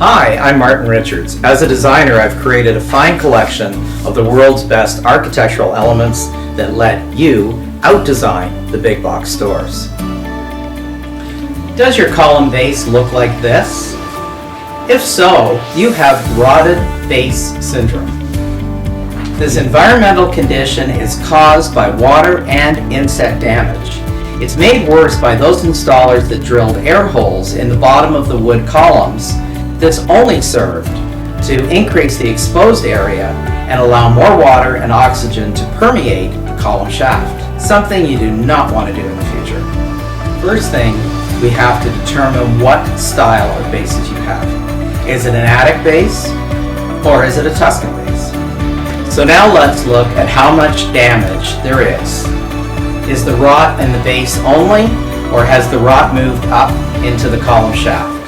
Hi, I'm Martin Richards. As a designer, I've created a fine collection of the world's best architectural elements that let you out-design the big box stores. Does your column base look like this? If so, you have rotted base syndrome. This environmental condition is caused by water and insect damage. It's made worse by those installers that drilled air holes in the bottom of the wood columns that's only served to increase the exposed area and allow more water and oxygen to permeate the column shaft, something you do not want to do in the future. First thing, we have to determine what style of bases you have. Is it an attic base or is it a Tuscan base? So now let's look at how much damage there is. Is the rot in the base only, or has the rot moved up into the column shaft?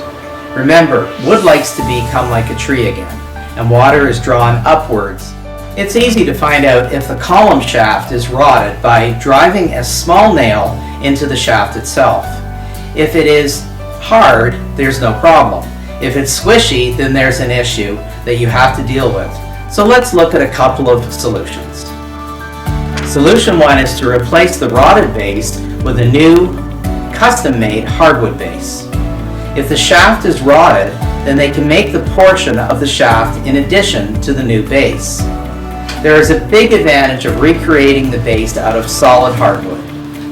Remember, wood likes to become like a tree again, and water is drawn upwards. It's easy to find out if the column shaft is rotted by driving a small nail into the shaft itself. If it is hard, there's no problem. If it's squishy, then there's an issue that you have to deal with. So let's look at a couple of solutions. Solution one is to replace the rotted base with a new custom-made hardwood base. If the shaft is rotted, then they can make the portion of the shaft in addition to the new base. There is a big advantage of recreating the base out of solid hardwood.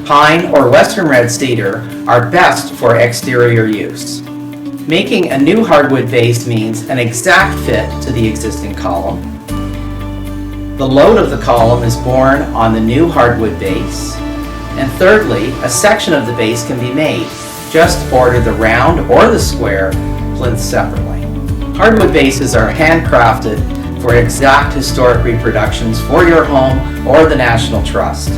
Pine or western red cedar are best for exterior use. Making a new hardwood base means an exact fit to the existing column. The load of the column is borne on the new hardwood base. And thirdly, a section of the base can be made. Just order the round or the square plinth separately. Hardwood bases are handcrafted for exact historic reproductions for your home or the National Trust.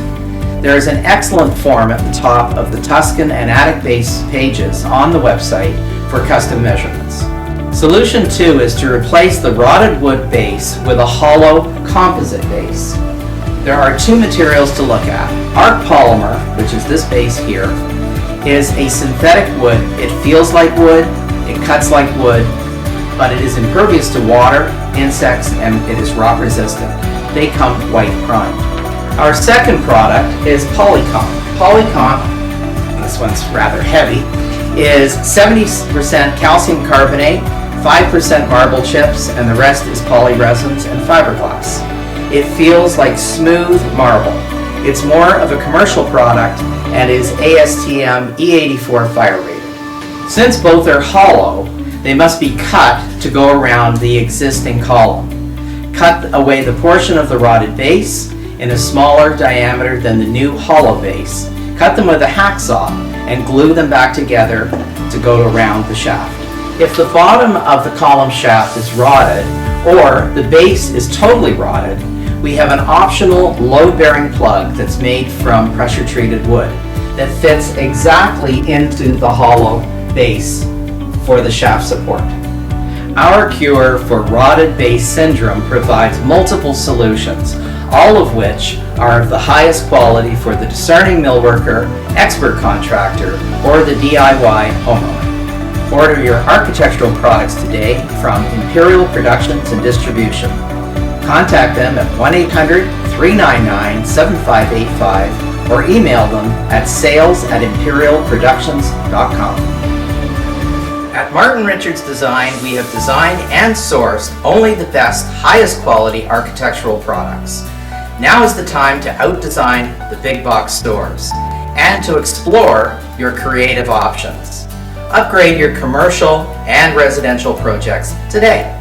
There is an excellent form at the top of the Tuscan and attic base pages on the website for custom measurements. Solution 2 is to replace the rotted wood base with a hollow composite base. There are two materials to look at. Arc polymer, which is this base here, is a synthetic wood. It feels like wood, it cuts like wood, but it is impervious to water, insects, and it is rot resistant. They come white primed. Our second product is Polycomp. Polycomp, this one's rather heavy, is 70% calcium carbonate, 5% marble chips, and the rest is polyresins and fiberglass. It feels like smooth marble. It's more of a commercial product and is ASTM E84 fire rated. Since both are hollow, they must be cut to go around the existing column. Cut away the portion of the rotted base in a smaller diameter than the new hollow base. Cut them with a hacksaw and glue them back together to go around the shaft. If the bottom of the column shaft is rotted or the base is totally rotted, we have an optional load-bearing plug that's made from pressure-treated wood that fits exactly into the hollow base for the shaft support. Our cure for rotted base syndrome provides multiple solutions, all of which are of the highest quality for the discerning millworker, expert contractor, or the DIY homeowner. Order your architectural products today from Imperial Productions and Distribution. Contact them at 1-800-399-7585 or email them at sales@imperialproductions.com. At Martin Richards Design, we have designed and sourced only the best, highest quality architectural products. Now is the time to out-design the big box stores and to explore your creative options. Upgrade your commercial and residential projects today.